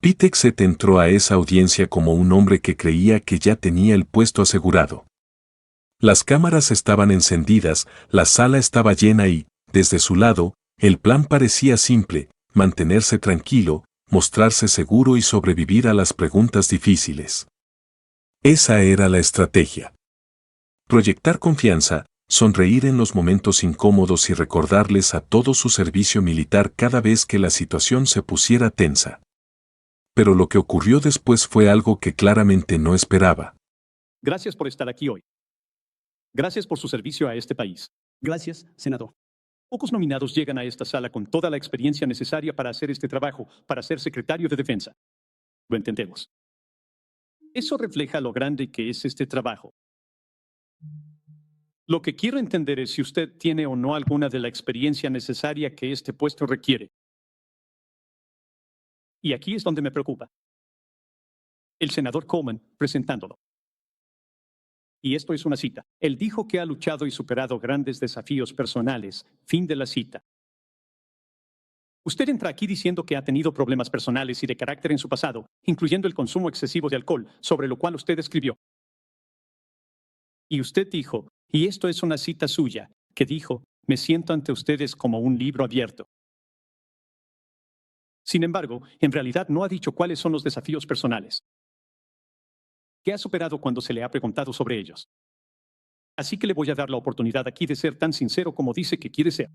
Pete Exet entró a esa audiencia como un hombre que creía que ya tenía el puesto asegurado. Las cámaras estaban encendidas, la sala estaba llena y, desde su lado, el plan parecía simple: mantenerse tranquilo, mostrarse seguro y sobrevivir a las preguntas difíciles. Esa era la estrategia. Proyectar confianza, sonreír en los momentos incómodos y recordarles a todo su servicio militar cada vez que la situación se pusiera tensa. Pero lo que ocurrió después fue algo que claramente no esperaba. Gracias por estar aquí hoy. Gracias por su servicio a este país. Gracias, senador. Pocos nominados llegan a esta sala con toda la experiencia necesaria para hacer este trabajo, para ser secretario de Defensa. Lo entendemos. Eso refleja lo grande que es este trabajo. Lo que quiero entender es si usted tiene o no alguna de la experiencia necesaria que este puesto requiere. Y aquí es donde me preocupa. El senador Coleman presentándolo. Y esto es una cita. Él dijo que ha luchado y superado grandes desafíos personales. Fin de la cita. Usted entra aquí diciendo que ha tenido problemas personales y de carácter en su pasado, incluyendo el consumo excesivo de alcohol, sobre lo cual usted escribió. Y usted dijo, y esto es una cita suya, que dijo: me siento ante ustedes como un libro abierto. Sin embargo, en realidad no ha dicho cuáles son los desafíos personales. ¿Qué ha superado cuando se le ha preguntado sobre ellos? Así que le voy a dar la oportunidad aquí de ser tan sincero como dice que quiere ser.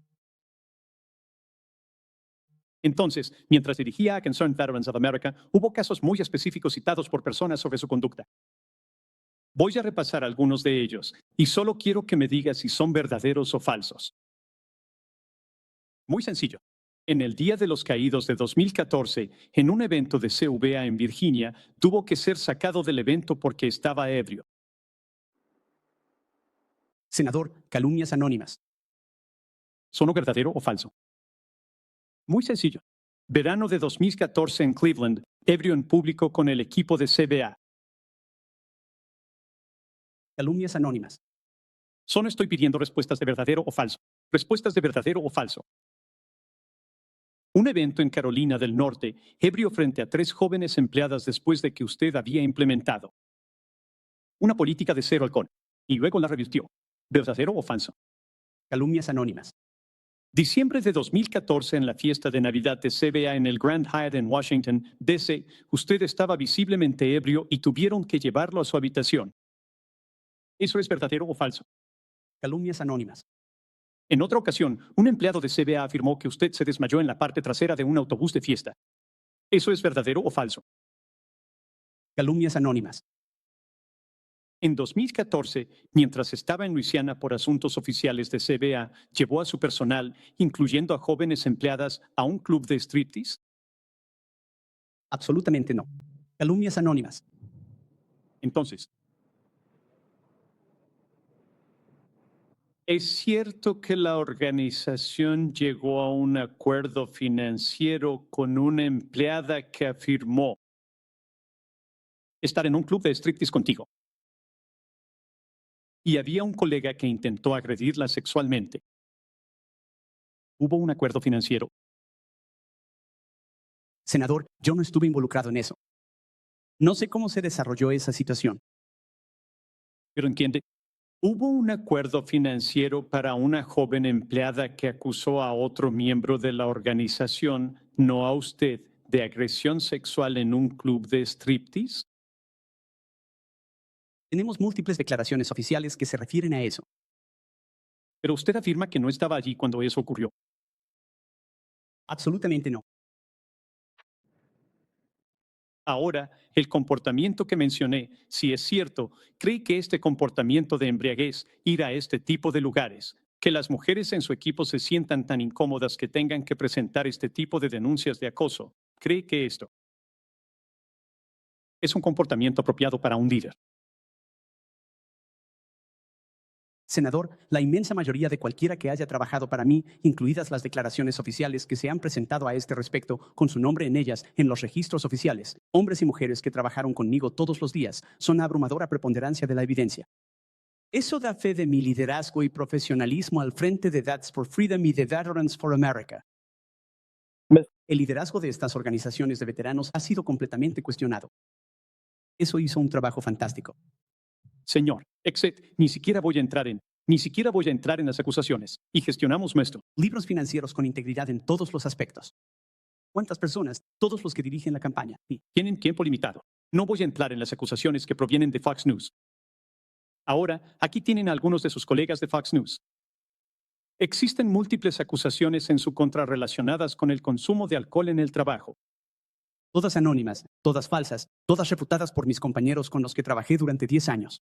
Entonces, mientras dirigía a Concerned Veterans of America, hubo casos muy específicos citados por personas sobre su conducta. Voy a repasar algunos de ellos, y solo quiero que me diga si son verdaderos o falsos. Muy sencillo. En el Día de los Caídos de 2014, en un evento de CVA en Virginia, tuvo que ser sacado del evento porque estaba ebrio. Senador, calumnias anónimas. ¿Son verdadero o falso? Muy sencillo. Verano de 2014 en Cleveland, ebrio en público con el equipo de CVA. Calumnias anónimas. Solo estoy pidiendo respuestas de verdadero o falso. Respuestas de verdadero o falso. Un evento en Carolina del Norte, ebrio frente a 3 jóvenes empleadas después de que usted había implementado una política de cero alcohol, y luego la revirtió. ¿Verdadero o falso? Calumnias anónimas. Diciembre de 2014, en la fiesta de Navidad de CBA en el Grand Hyatt en Washington, D.C., usted estaba visiblemente ebrio y tuvieron que llevarlo a su habitación. ¿Eso es verdadero o falso? Calumnias anónimas. En otra ocasión, un empleado de CBA afirmó que usted se desmayó en la parte trasera de un autobús de fiesta. ¿Eso es verdadero o falso? Calumnias anónimas. En 2014, mientras estaba en Luisiana por asuntos oficiales de CBA, llevó a su personal, incluyendo a jóvenes empleadas, a un club de striptease. Absolutamente no. Calumnias anónimas. Entonces, ¿es cierto que la organización llegó a un acuerdo financiero con una empleada que afirmó estar en un club de striptease contigo? Y había un colega que intentó agredirla sexualmente. ¿Hubo un acuerdo financiero? Senador, yo no estuve involucrado en eso. No sé cómo se desarrolló esa situación. Pero entiende, hubo un acuerdo financiero para una joven empleada que acusó a otro miembro de la organización, no a usted, de agresión sexual en un club de striptease. Tenemos múltiples declaraciones oficiales que se refieren a eso. Pero usted afirma que no estaba allí cuando eso ocurrió. Absolutamente no. Ahora, el comportamiento que mencioné, si es cierto, cree que este comportamiento de embriaguez, ir a este tipo de lugares, que las mujeres en su equipo se sientan tan incómodas que tengan que presentar este tipo de denuncias de acoso, cree que esto es un comportamiento apropiado para un líder. Senador, la inmensa mayoría de cualquiera que haya trabajado para mí, incluidas las declaraciones oficiales que se han presentado a este respecto, con su nombre en ellas, en los registros oficiales, hombres y mujeres que trabajaron conmigo todos los días, son abrumadora preponderancia de la evidencia. Eso da fe de mi liderazgo y profesionalismo al frente de That's for Freedom y de Veterans for America. El liderazgo de estas organizaciones de veteranos ha sido completamente cuestionado. Eso hizo un trabajo fantástico. Señor, Exet, ni siquiera voy a entrar en las acusaciones. Y gestionamos nuestro. Libros financieros con integridad en todos los aspectos. ¿Cuántas personas? Todos los que dirigen la campaña. Sí. Tienen tiempo limitado. No voy a entrar en las acusaciones que provienen de Fox News. Ahora, aquí tienen a algunos de sus colegas de Fox News. Existen múltiples acusaciones en su contra relacionadas con el consumo de alcohol en el trabajo. Todas anónimas, todas falsas, todas refutadas por mis compañeros con los que trabajé durante 10 años.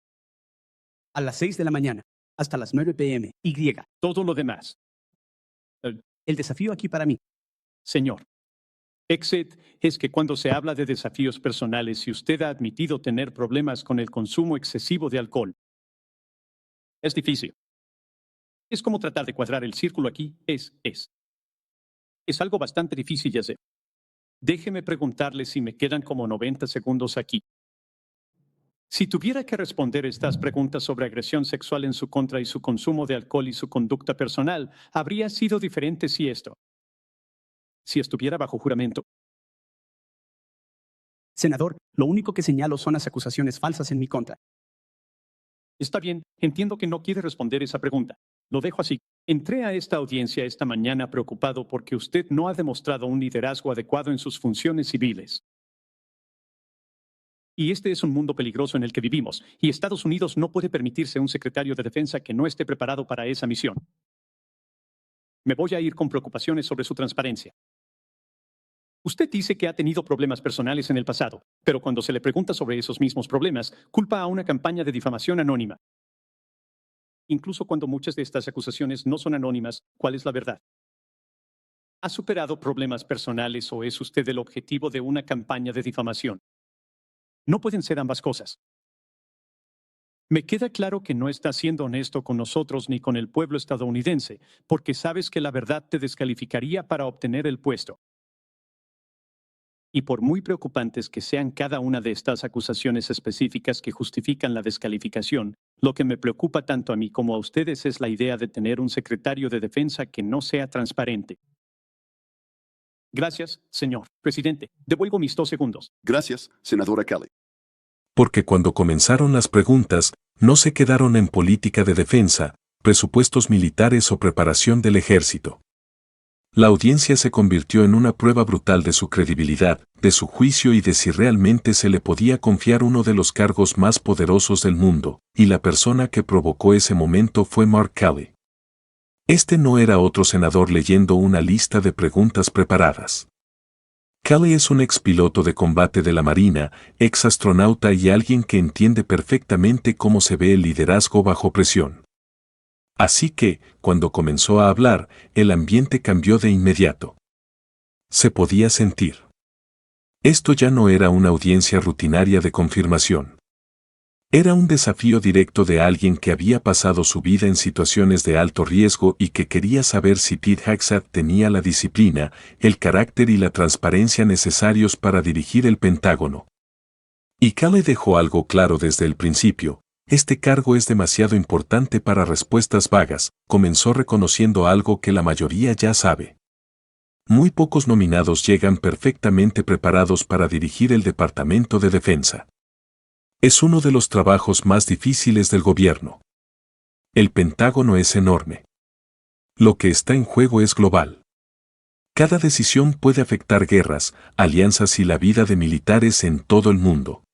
A las 6 de la mañana, hasta las 9 p.m. Y. Todo lo demás. El desafío aquí para mí. Señor, Exet, es que cuando se habla de desafíos personales y usted ha admitido tener problemas con el consumo excesivo de alcohol, es difícil. Es como tratar de cuadrar el círculo aquí. Es algo bastante difícil de hacer. Déjeme preguntarle si me quedan como 90 segundos aquí. Si tuviera que responder estas preguntas sobre agresión sexual en su contra y su consumo de alcohol y su conducta personal, habría sido diferente si estuviera bajo juramento. Senador, lo único que señalo son las acusaciones falsas en mi contra. Está bien, entiendo que no quiere responder esa pregunta. Lo dejo así. Entré a esta audiencia esta mañana preocupado porque usted no ha demostrado un liderazgo adecuado en sus funciones civiles. Y este es un mundo peligroso en el que vivimos, y Estados Unidos no puede permitirse un secretario de defensa que no esté preparado para esa misión. Me voy a ir con preocupaciones sobre su transparencia. Usted dice que ha tenido problemas personales en el pasado, pero cuando se le pregunta sobre esos mismos problemas, culpa a una campaña de difamación anónima. Incluso cuando muchas de estas acusaciones no son anónimas, ¿cuál es la verdad? ¿Ha superado problemas personales o es usted el objetivo de una campaña de difamación? No pueden ser ambas cosas. Me queda claro que no estás siendo honesto con nosotros ni con el pueblo estadounidense, porque sabes que la verdad te descalificaría para obtener el puesto. Y por muy preocupantes que sean cada una de estas acusaciones específicas que justifican la descalificación, lo que me preocupa tanto a mí como a ustedes es la idea de tener un secretario de defensa que no sea transparente. Gracias, señor presidente. Devuelvo mis 2 segundos. Gracias, senadora Kelly. Porque cuando comenzaron las preguntas, no se quedaron en política de defensa, presupuestos militares o preparación del ejército. La audiencia se convirtió en una prueba brutal de su credibilidad, de su juicio y de si realmente se le podía confiar uno de los cargos más poderosos del mundo, y la persona que provocó ese momento fue Mark Kelly. Este no era otro senador leyendo una lista de preguntas preparadas. Kelly es un expiloto de combate de la Marina, exastronauta y alguien que entiende perfectamente cómo se ve el liderazgo bajo presión. Así que, cuando comenzó a hablar, el ambiente cambió de inmediato. Se podía sentir. Esto ya no era una audiencia rutinaria de confirmación. Era un desafío directo de alguien que había pasado su vida en situaciones de alto riesgo y que quería saber si Pete Hegseth tenía la disciplina, el carácter y la transparencia necesarios para dirigir el Pentágono. Y Kelly dejó algo claro desde el principio: este cargo es demasiado importante para respuestas vagas. Comenzó reconociendo algo que la mayoría ya sabe. Muy pocos nominados llegan perfectamente preparados para dirigir el Departamento de Defensa. Es uno de los trabajos más difíciles del gobierno. El Pentágono es enorme. Lo que está en juego es global. Cada decisión puede afectar guerras, alianzas y la vida de militares en todo el mundo.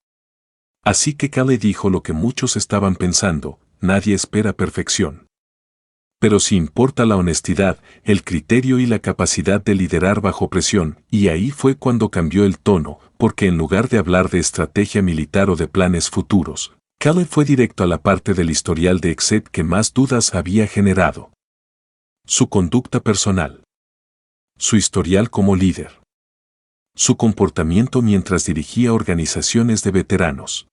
Así que Kelly dijo lo que muchos estaban pensando: nadie espera perfección. Pero sí importa la honestidad, el criterio y la capacidad de liderar bajo presión, y ahí fue cuando cambió el tono, porque en lugar de hablar de estrategia militar o de planes futuros, Kelly fue directo a la parte del historial de Hegseth que más dudas había generado. Su conducta personal. Su historial como líder. Su comportamiento mientras dirigía organizaciones de veteranos.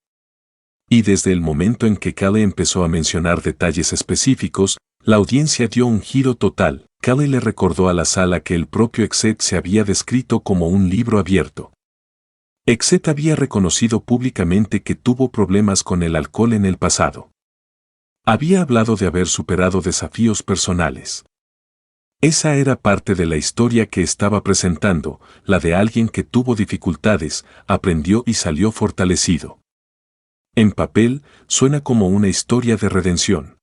Y desde el momento en que Kelly empezó a mencionar detalles específicos, la audiencia dio un giro total. Kelly le recordó a la sala que el propio Hegseth se había descrito como un libro abierto. Hegseth había reconocido públicamente que tuvo problemas con el alcohol en el pasado. Había hablado de haber superado desafíos personales. Esa era parte de la historia que estaba presentando, la de alguien que tuvo dificultades, aprendió y salió fortalecido. En papel, suena como una historia de redención.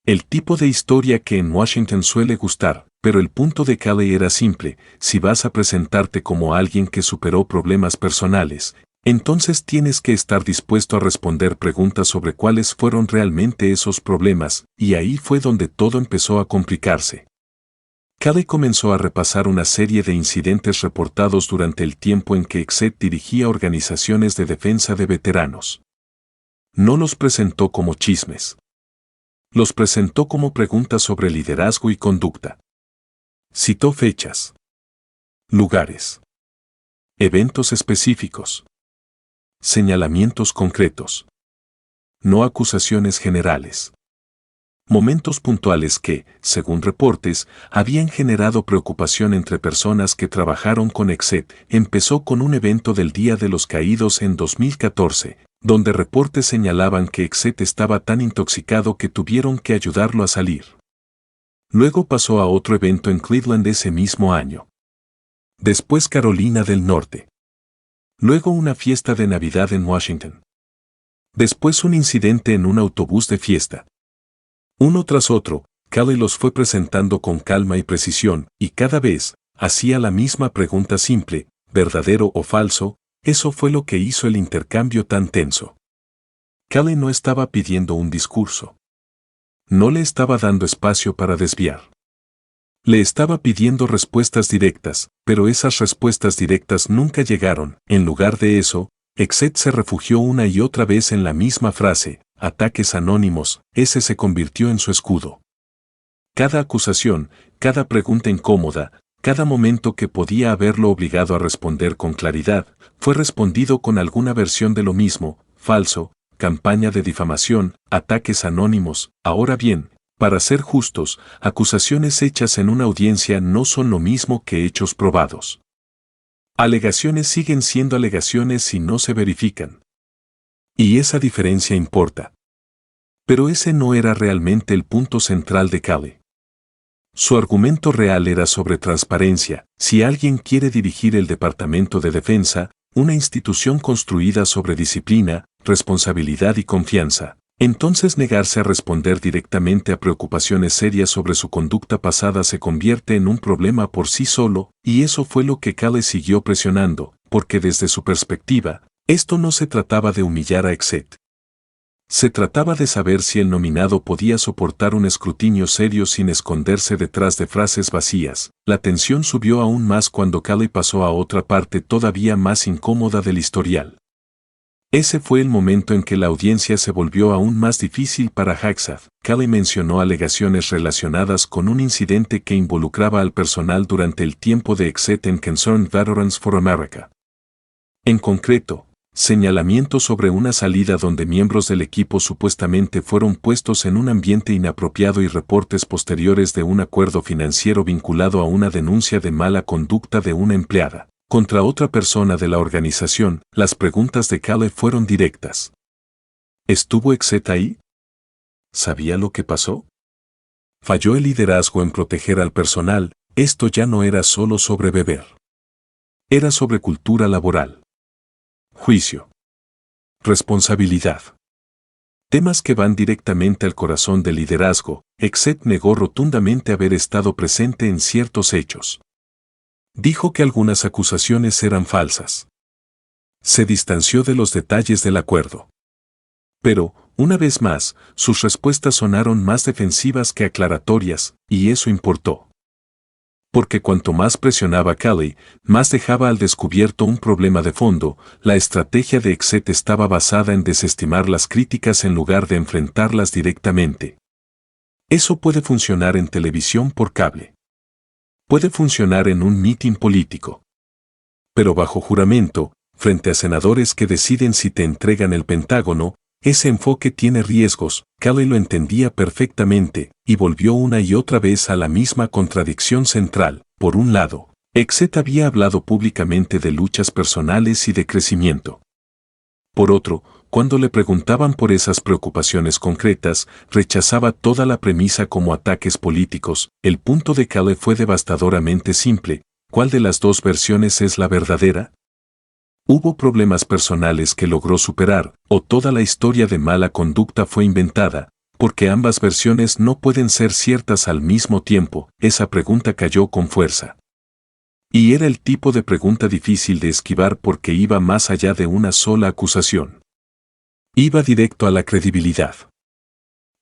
El tipo de historia que en Washington suele gustar, pero el punto de Callie era simple: si vas a presentarte como alguien que superó problemas personales, entonces tienes que estar dispuesto a responder preguntas sobre cuáles fueron realmente esos problemas, y ahí fue donde todo empezó a complicarse. Callie comenzó a repasar una serie de incidentes reportados durante el tiempo en que Exet dirigía organizaciones de defensa de veteranos. No los presentó como chismes. Los presentó como preguntas sobre liderazgo y conducta. Citó fechas, lugares, eventos específicos, señalamientos concretos, no acusaciones generales. Momentos puntuales que, según reportes, habían generado preocupación entre personas que trabajaron con Exet. Empezó con un evento del Día de los Caídos en 2014, donde reportes señalaban que Exet estaba tan intoxicado que tuvieron que ayudarlo a salir. Luego pasó a otro evento en Cleveland ese mismo año. Después Carolina del Norte. Luego una fiesta de Navidad en Washington. Después un incidente en un autobús de fiesta. Uno tras otro, Callie los fue presentando con calma y precisión, y cada vez hacía la misma pregunta simple: ¿verdadero o falso? Eso fue lo que hizo el intercambio tan tenso. Callie no estaba pidiendo un discurso. No le estaba dando espacio para desviar. Le estaba pidiendo respuestas directas, pero esas respuestas directas nunca llegaron. En lugar de eso, Exet se refugió una y otra vez en la misma frase: ataques anónimos. Ese se convirtió en su escudo. Cada acusación, cada pregunta incómoda, cada momento que podía haberlo obligado a responder con claridad, fue respondido con alguna versión de lo mismo: falso, campaña de difamación, ataques anónimos. Ahora bien, para ser justos, acusaciones hechas en una audiencia no son lo mismo que hechos probados. Alegaciones siguen siendo alegaciones si no se verifican. Y esa diferencia importa. Pero ese no era realmente el punto central de Callie. Su argumento real era sobre transparencia. Si alguien quiere dirigir el Departamento de Defensa, una institución construida sobre disciplina, responsabilidad y confianza, entonces negarse a responder directamente a preocupaciones serias sobre su conducta pasada se convierte en un problema por sí solo, y eso fue lo que Callie siguió presionando, porque desde su perspectiva, esto no se trataba de humillar a Exet. Se trataba de saber si el nominado podía soportar un escrutinio serio sin esconderse detrás de frases vacías. La tensión subió aún más cuando Callie pasó a otra parte todavía más incómoda del historial. Ese fue el momento en que la audiencia se volvió aún más difícil para Hagsad. Callie mencionó alegaciones relacionadas con un incidente que involucraba al personal durante el tiempo de Exet en Concerned Veterans for America. En concreto, señalamientos sobre una salida donde miembros del equipo supuestamente fueron puestos en un ambiente inapropiado y reportes posteriores de un acuerdo financiero vinculado a una denuncia de mala conducta de una empleada contra otra persona de la organización. Las preguntas de Callie fueron directas. ¿Estuvo Exet ahí? ¿Sabía lo que pasó? ¿Falló el liderazgo en proteger al personal? Esto ya no era solo sobre beber. Era sobre cultura laboral. Juicio. Responsabilidad. Temas que van directamente al corazón del liderazgo. Exet negó rotundamente haber estado presente en ciertos hechos. Dijo que algunas acusaciones eran falsas. Se distanció de los detalles del acuerdo. Pero, una vez más, sus respuestas sonaron más defensivas que aclaratorias, y eso importó. Porque cuanto más presionaba Callie, más dejaba al descubierto un problema de fondo. La estrategia de Exet estaba basada en desestimar las críticas en lugar de enfrentarlas directamente. Eso puede funcionar en televisión por cable. Puede funcionar en un mitin político. Pero bajo juramento, frente a senadores que deciden si te entregan el Pentágono, ese enfoque tiene riesgos. Callie lo entendía perfectamente, y volvió una y otra vez a la misma contradicción central. Por un lado, Exet había hablado públicamente de luchas personales y de crecimiento. Por otro, Cuando le preguntaban por esas preocupaciones concretas, rechazaba toda la premisa como ataques políticos. El punto de Caleb fue devastadoramente simple. ¿Cuál de las dos versiones es la verdadera? ¿Hubo problemas personales que logró superar, o toda la historia de mala conducta fue inventada? Porque ambas versiones no pueden ser ciertas al mismo tiempo. Esa pregunta cayó con fuerza. Y era el tipo de pregunta difícil de esquivar porque iba más allá de una sola acusación. Iba directo a la credibilidad.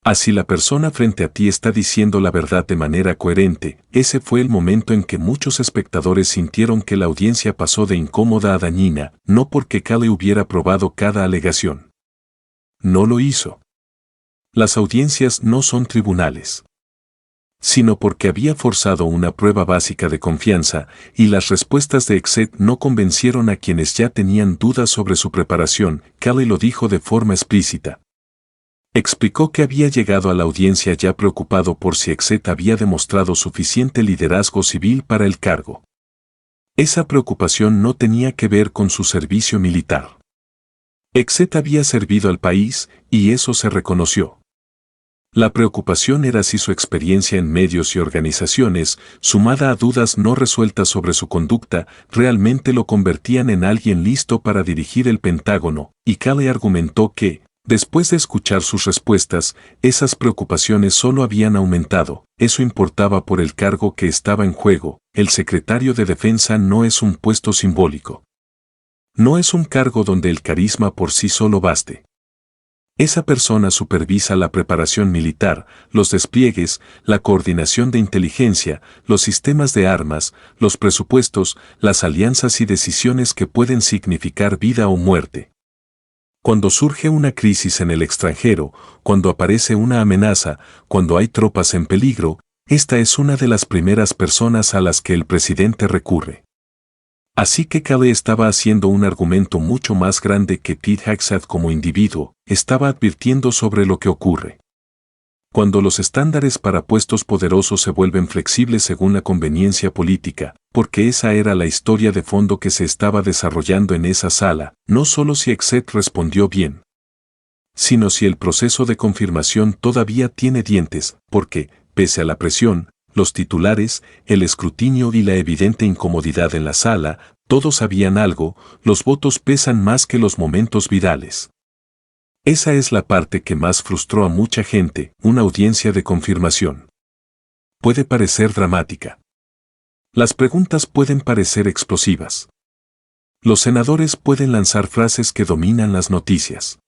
Así la persona frente a ti está diciendo la verdad de manera coherente. Ese fue el momento en que muchos espectadores sintieron que la audiencia pasó de incómoda a dañina, no porque Caleb hubiera probado cada alegación. No lo hizo. Las audiencias no son tribunales, sino porque había forzado una prueba básica de confianza, y las respuestas de Exet no convencieron a quienes ya tenían dudas sobre su preparación. Caleb lo dijo de forma explícita. Explicó que había llegado a la audiencia ya preocupado por si Exet había demostrado suficiente liderazgo civil para el cargo. Esa preocupación no tenía que ver con su servicio militar. Exet había servido al país, y eso se reconoció. La preocupación era si su experiencia en medios y organizaciones, sumada a dudas no resueltas sobre su conducta, realmente lo convertían en alguien listo para dirigir el Pentágono, y Caleb argumentó que, después de escuchar sus respuestas, esas preocupaciones solo habían aumentado. Eso importaba por el cargo que estaba en juego. El secretario de Defensa no es un puesto simbólico. No es un cargo donde el carisma por sí solo baste. Esa persona supervisa la preparación militar, los despliegues, la coordinación de inteligencia, los sistemas de armas, los presupuestos, las alianzas y decisiones que pueden significar vida o muerte. Cuando surge una crisis en el extranjero, cuando aparece una amenaza, cuando hay tropas en peligro, esta es una de las primeras personas a las que el presidente recurre. Así que Caleb estaba haciendo un argumento mucho más grande que Pete Hegseth como individuo, estaba advirtiendo sobre lo que ocurre. Cuando los estándares para puestos poderosos se vuelven flexibles según la conveniencia política, porque esa era la historia de fondo que se estaba desarrollando en esa sala, no solo si Hegseth respondió bien, sino si el proceso de confirmación todavía tiene dientes, porque, pese a la presión, los titulares, el escrutinio y la evidente incomodidad en la sala, todos sabían algo, los votos pesan más que los momentos virales. Esa es la parte que más frustró a mucha gente, una audiencia de confirmación. Puede parecer dramática. Las preguntas pueden parecer explosivas. Los senadores pueden lanzar frases que dominan las noticias.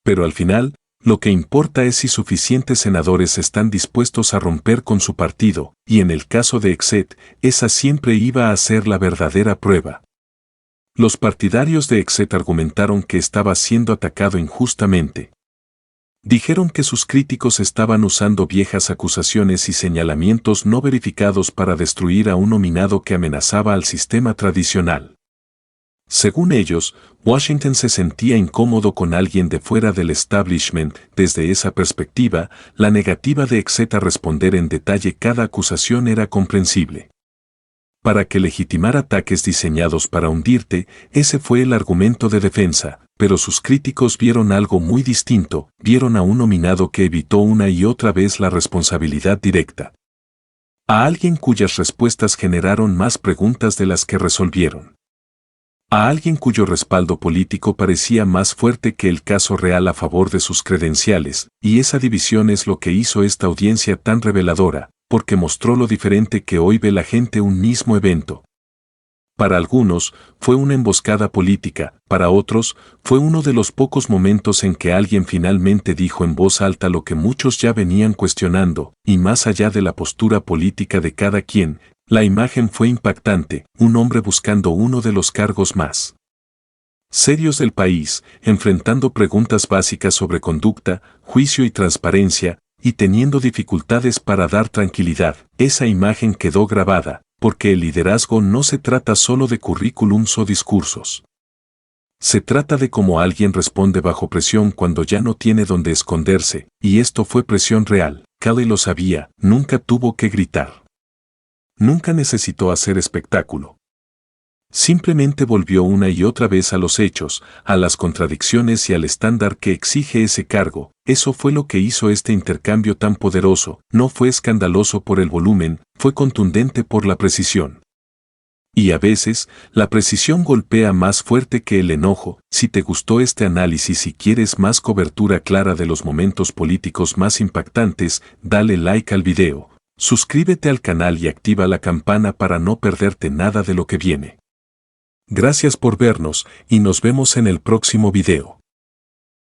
Pero al final, lo que importa es si suficientes senadores están dispuestos a romper con su partido, y en el caso de Exet, esa siempre iba a ser la verdadera prueba. Los partidarios de Exet argumentaron que estaba siendo atacado injustamente. Dijeron que sus críticos estaban usando viejas acusaciones y señalamientos no verificados para destruir a un nominado que amenazaba al sistema tradicional. Según ellos, Washington se sentía incómodo con alguien de fuera del establishment. Desde esa perspectiva, la negativa de Exet a responder en detalle cada acusación era comprensible. Para que legitimar ataques diseñados para hundirte, ese fue el argumento de defensa, pero sus críticos vieron algo muy distinto, vieron a un nominado que evitó una y otra vez la responsabilidad directa. A alguien cuyas respuestas generaron más preguntas de las que resolvieron. A alguien cuyo respaldo político parecía más fuerte que el caso real a favor de sus credenciales, y esa división es lo que hizo esta audiencia tan reveladora, porque mostró lo diferente que hoy ve la gente un mismo evento. Para algunos, fue una emboscada política, para otros, fue uno de los pocos momentos en que alguien finalmente dijo en voz alta lo que muchos ya venían cuestionando, y más allá de la postura política de cada quien, la imagen fue impactante, un hombre buscando uno de los cargos más serios del país, enfrentando preguntas básicas sobre conducta, juicio y transparencia, y teniendo dificultades para dar tranquilidad. Esa imagen quedó grabada, porque el liderazgo no se trata solo de currículums o discursos. Se trata de cómo alguien responde bajo presión cuando ya no tiene dónde esconderse, y esto fue presión real. Caleb lo sabía, nunca tuvo que gritar. Nunca necesitó hacer espectáculo. Simplemente volvió una y otra vez a los hechos, a las contradicciones y al estándar que exige ese cargo. Eso fue lo que hizo este intercambio tan poderoso. No fue escandaloso por el volumen, fue contundente por la precisión. Y a veces, la precisión golpea más fuerte que el enojo. Si te gustó este análisis y quieres más cobertura clara de los momentos políticos más impactantes, dale like al video. Suscríbete al canal y activa la campana para no perderte nada de lo que viene. Gracias por vernos y nos vemos en el próximo video.